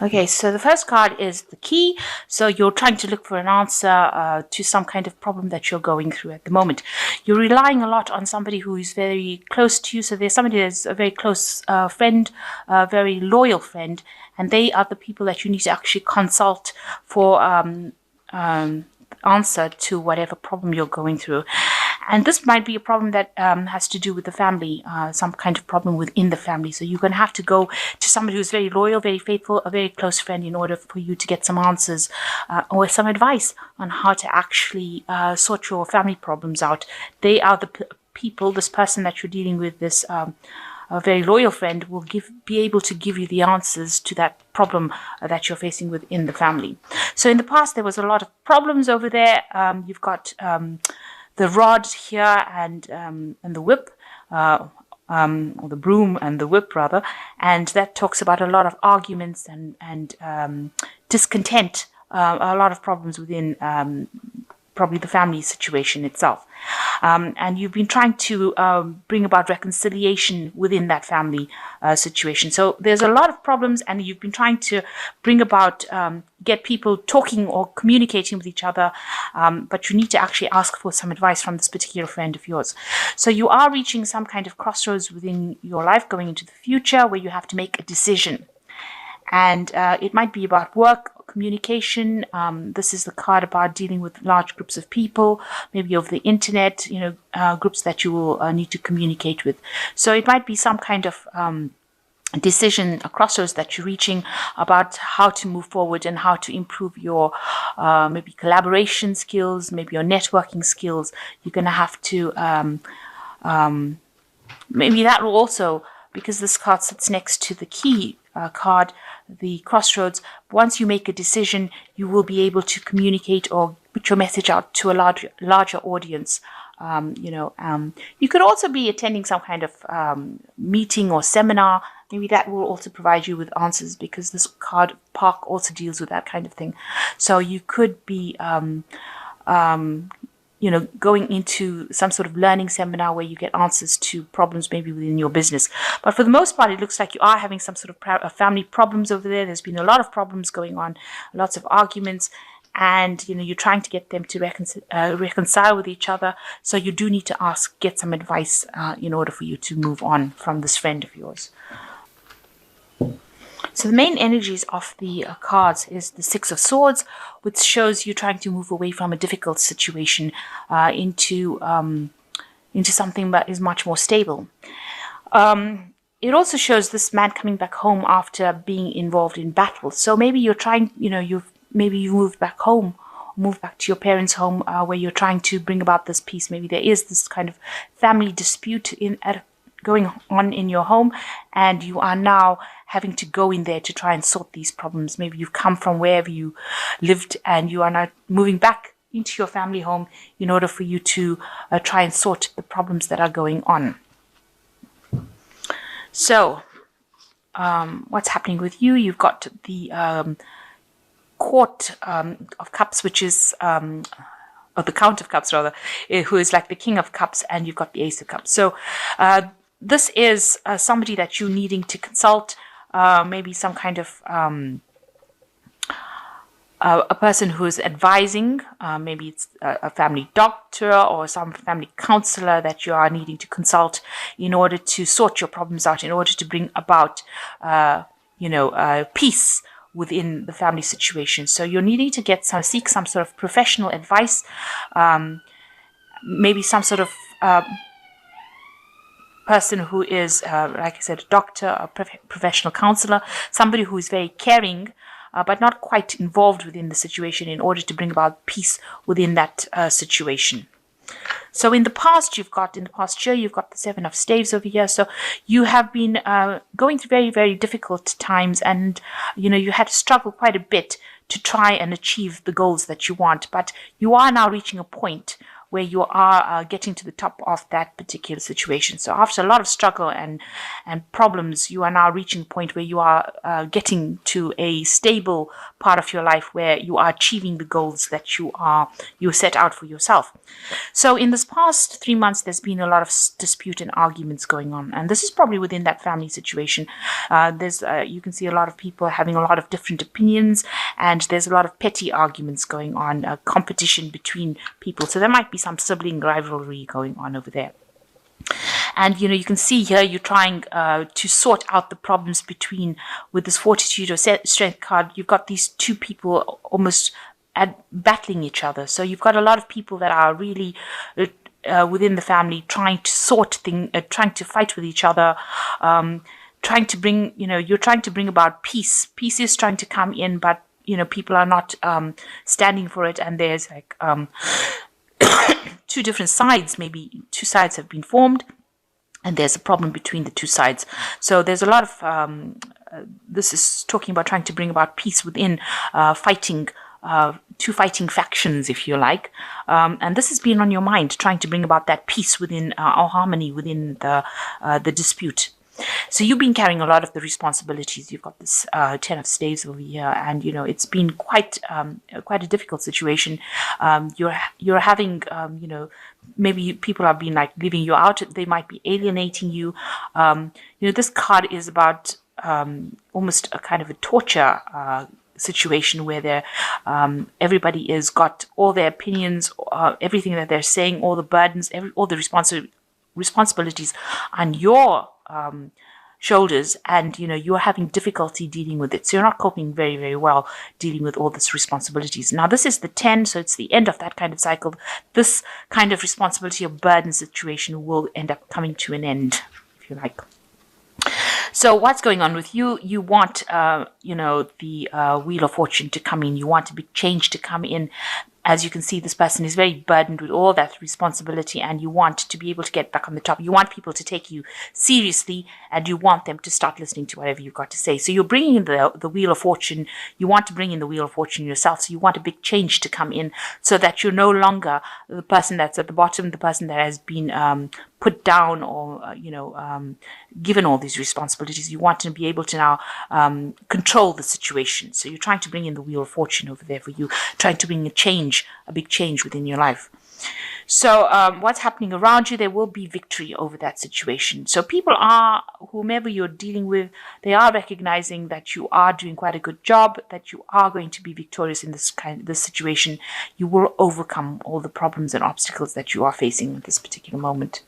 Okay, so the first card is the key. So you're trying to look for an answer to some kind of problem that you're going through at the moment. You're relying a lot on somebody who is very close to you. So there's somebody that's a very close friend, a very loyal friend, and they are the people that you need to actually consult for answer to whatever problem you're going through. And this might be a problem that has to do with the family, some kind of problem within the family. So you're going to have to go to somebody who's very loyal, very faithful, a very close friend in order for you to get some answers or some advice on how to actually sort your family problems out. They are the people, this person that you're dealing with, this a very loyal friend will be able to give you the answers to that problem that you're facing within the family. So in the past, there was a lot of problems over there. You've got the rod here and the whip, or the broom and the whip rather, and that talks about a lot of arguments and discontent, a lot of problems within probably the family situation itself. And you've been trying to bring about reconciliation within that family situation. So there's a lot of problems, and you've been trying to bring about, get people talking or communicating with each other, but you need to actually ask for some advice from this particular friend of yours. So you are reaching some kind of crossroads within your life going into the future where you have to make a decision. And it might be about work, communication. This is the card about dealing with large groups of people, maybe over the internet, groups that you will need to communicate with. So it might be some kind of decision, a crossroads that you're reaching about how to move forward and how to improve your maybe collaboration skills, maybe your networking skills. You're going to have to, maybe that will also, because this card sits next to the key card, the crossroads, once you make a decision, you will be able to communicate or put your message out to a larger audience. You could also be attending some kind of meeting or seminar. Maybe that will also provide you with answers, because this card park also deals with that kind of thing. So you could be going into some sort of learning seminar where you get answers to problems maybe within your business. But for the most part, it looks like you are having some sort of family problems over there. There's been a lot of problems going on, lots of arguments, and you're trying to get them to reconcile with each other. So you do need to get some advice in order for you to move on from this friend of yours. So the main energies of the cards is the Six of Swords, which shows you trying to move away from a difficult situation into something that is much more stable. It also shows this man coming back home after being involved in battle. So maybe you're trying, you moved back home, moved back to your parents' home, where you're trying to bring about this peace. Maybe there is this kind of family dispute going on in your home, and you are now having to go in there to try and sort these problems. Maybe you've come from wherever you lived and you are now moving back into your family home in order for you to try and sort the problems that are going on. So what's happening with you? You've got the Court of Cups, which is or the Count of Cups rather, who is like the King of Cups, and you've got the Ace of Cups. So this is somebody that you're needing to consult, maybe some kind of a person who is advising, maybe it's a family doctor or some family counselor that you are needing to consult in order to sort your problems out, in order to bring about peace within the family situation. So you're needing to seek some sort of professional advice, maybe some sort of person who is, like I said, a doctor, a professional counselor, somebody who is very caring, but not quite involved within the situation, in order to bring about peace within that situation. So in the past year, you've got the Seven of Staves over here. So you have been going through very, very difficult times, and you had to struggle quite a bit to try and achieve the goals that you want. But you are now reaching a point where you are getting to the top of that particular situation. So after a lot of struggle and problems, you are now reaching a point where you are getting to a stable part of your life where you are achieving the goals that you set out for yourself. So in this past 3 months, there's been a lot of dispute and arguments going on, and this is probably within that family situation. You can see a lot of people having a lot of different opinions, and there's a lot of petty arguments going on, competition between people. So there might be some sibling rivalry going on over there. And you can see here you're trying to sort out the problems with this fortitude or strength card. You've got these two people almost battling each other. So you've got a lot of people that are really within the family trying to fight with each other, trying to bring, you're trying to bring about peace. Peace is trying to come in, but people are not standing for it, and there's like two different sides. Maybe two sides have been formed, and there's a problem between the two sides. So there's a lot of this is talking about trying to bring about peace within two fighting factions, if you like, and this has been on your mind, trying to bring about that peace within or harmony within the dispute. So you've been carrying a lot of the responsibilities. You've got this 10 of staves over here, and it's been quite a difficult situation. You're having maybe people have been like leaving you out. They might be alienating you. This card is about almost a kind of a torture situation where everybody is got all their opinions, everything that they're saying, all the burdens, all the responsibilities on your shoulders, and you're having difficulty dealing with it. So you're not coping very, very well dealing with all these responsibilities. Now this is the 10, so it's the end of that kind of cycle. This kind of responsibility or burden situation will end up coming to an end, if you like. So what's going on with you? You want, the Wheel of Fortune to come in. You want a big change to come in. As you can see, this person is very burdened with all that responsibility, and you want to be able to get back on the top. You want people to take you seriously, and you want them to start listening to whatever you've got to say. So you're bringing in the Wheel of Fortune. You want to bring in the Wheel of Fortune yourself. So you want a big change to come in, so that you're no longer the person that's at the bottom, the person that has been put down or given all these responsibilities. You want to be able to now control the situation. So you're trying to bring in the Wheel of Fortune over there for you, trying to bring a big change within your life. So what's happening around you, there will be victory over that situation. So people are, whomever you're dealing with, they are recognizing that you are doing quite a good job, that you are going to be victorious in this situation. You will overcome all the problems and obstacles that you are facing at this particular moment.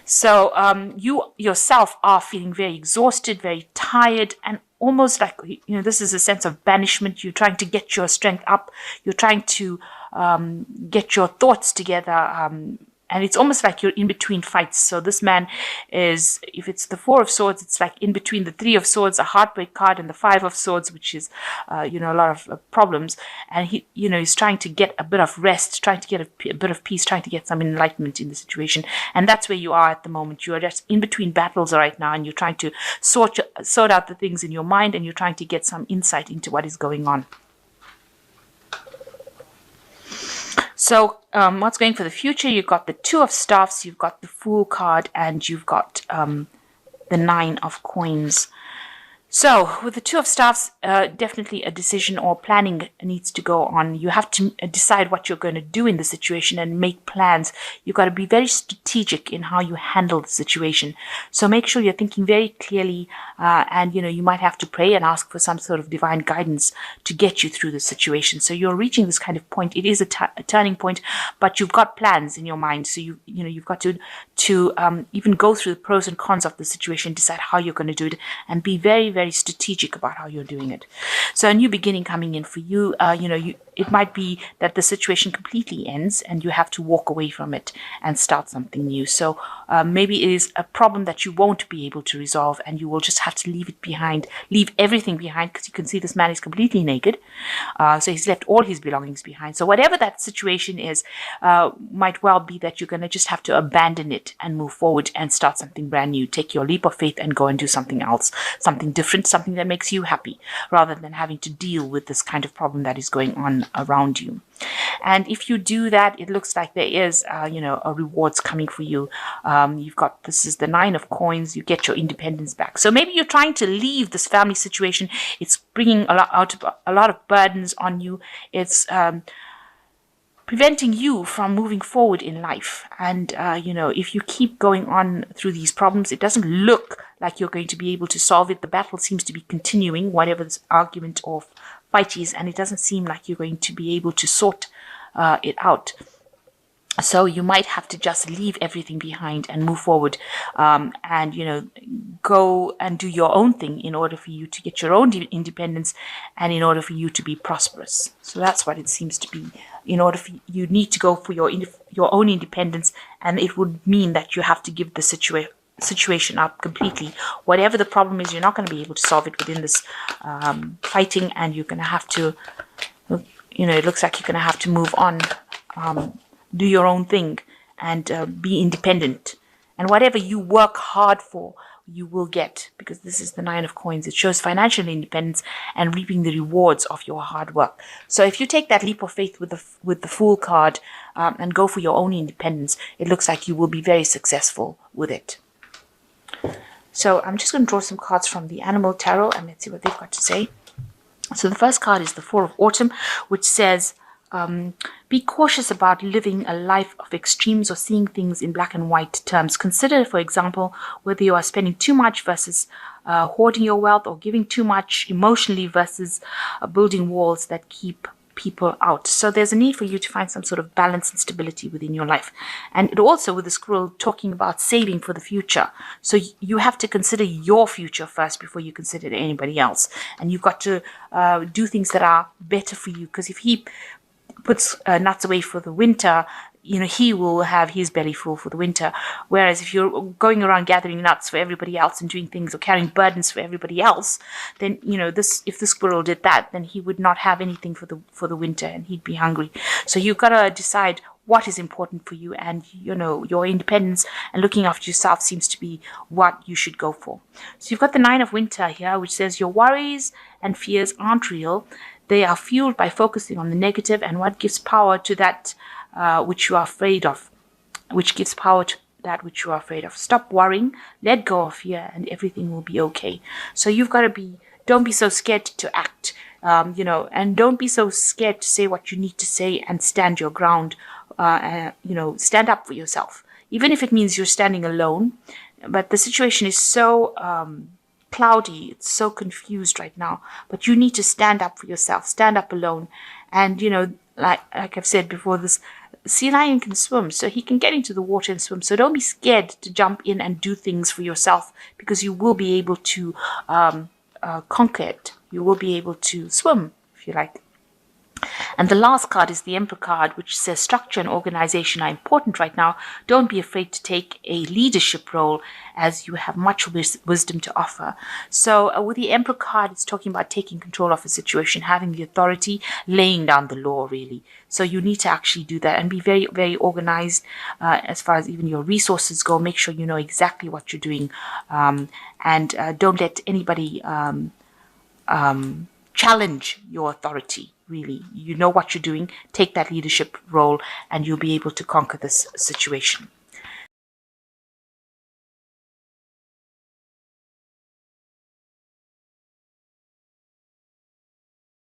So you yourself are feeling very exhausted, very tired, and almost like, this is a sense of banishment. You're trying to get your strength up. You're trying to get your thoughts together. And it's almost like you're in between fights. So this man is, if it's the 4 of Swords, it's like in between the 3 of Swords, a heartbreak card, and the 5 of Swords, which is, a lot of problems. And he, he's trying to get a bit of rest, trying to get a bit of peace, trying to get some enlightenment in the situation. And that's where you are at the moment. You are just in between battles right now, and you're trying to sort out the things in your mind, and you're trying to get some insight into what is going on. So what's going for the future? You've got the 2 of Staffs, you've got the Fool card, and you've got the 9 of Coins. So with the 2 of Staffs, definitely a decision or planning needs to go on. You have to decide what you're going to do in the situation and make plans. You've got to be very strategic in how you handle the situation. So make sure you're thinking very clearly, and you might have to pray and ask for some sort of divine guidance to get you through the situation. So you're reaching this kind of point. It is a turning point, but you've got plans in your mind. So you've got to even go through the pros and cons of the situation, decide how you're going to do it, and be very, very strategic about how you're doing it. So a new beginning coming in for you. It might be that the situation completely ends and you have to walk away from it and start something new. So maybe it is a problem that you won't be able to resolve, and you will just have to leave it behind, leave everything behind, because you can see this man is completely naked. So he's left all his belongings behind. So whatever that situation is, might well be that you're going to just have to abandon it and move forward and start something brand new. Take your leap of faith and go and do something else, something different, something that makes you happy, rather than having to deal with this kind of problem that is going on around you. And if you do that, it looks like there is, a rewards coming for you. This is the 9 of coins. You get your independence back. So maybe you're trying to leave this family situation. It's bringing a lot of burdens on you. It's preventing you from moving forward in life. And, if you keep going on through these problems, it doesn't look like you're going to be able to solve it. The battle seems to be continuing, whatever this argument or fight is, and it doesn't seem like you're going to be able to sort it out. So you might have to just leave everything behind and move forward, and go and do your own thing in order for you to get your own independence, and in order for you to be prosperous. So that's what it seems to be. In order for you need to go for your own independence, and it would mean that you have to give the situation up completely. Whatever the problem is, you're not going to be able to solve it within this fighting, and you're going to have to, it looks like you're going to have to move on. Do your own thing and be independent. And whatever you work hard for, you will get, because this is the 9 of coins. It shows financial independence and reaping the rewards of your hard work. So if you take that leap of faith with the Fool card and go for your own independence, it looks like you will be very successful with it. So I'm just going to draw some cards from the Animal Tarot and let's see what they've got to say. So the first card is the 4 of Autumn, which says, be cautious about living a life of extremes or seeing things in black and white terms. Consider, for example, whether you are spending too much versus hoarding your wealth, or giving too much emotionally versus building walls that keep people out. So there's a need for you to find some sort of balance and stability within your life. And it also, with the squirrel, talking about saving for the future. So you have to consider your future first before you consider anybody else. And you've got to do things that are better for you, because if he puts nuts away for the winter, he will have his belly full for the winter. Whereas if you're going around gathering nuts for everybody else and doing things or carrying burdens for everybody else, then if the squirrel did that, then he would not have anything for the winter and he'd be hungry. So you've got to decide what is important for you, and your independence and looking after yourself seems to be what you should go for. So you've got the 9 of Winter here, which says your worries and fears aren't real. They are fueled by focusing on the negative and what gives power to that which you are afraid of. Stop worrying, let go of fear, and everything will be okay. So you've got to don't be so scared to act, and don't be so scared to say what you need to say and stand your ground. Stand up for yourself, even if it means you're standing alone. But the situation is so cloudy, it's so confused right now, but you need to stand up for yourself, stand up alone. And like I've said before, this sea lion can swim, so he can get into the water and swim. So don't be scared to jump in and do things for yourself, because you will be able to conquer it. You will be able to swim, if you like. And the last card is the Emperor card, which says structure and organization are important right now. Don't be afraid to take a leadership role, as you have much wisdom to offer. So with the Emperor card, it's talking about taking control of a situation, having the authority, laying down the law, really. So you need to actually do that and be very, very organized as far as even your resources go. Make sure you know exactly what you're doing, and don't let anybody challenge your authority. Really, you know what you're doing, take that leadership role, and you'll be able to conquer this situation.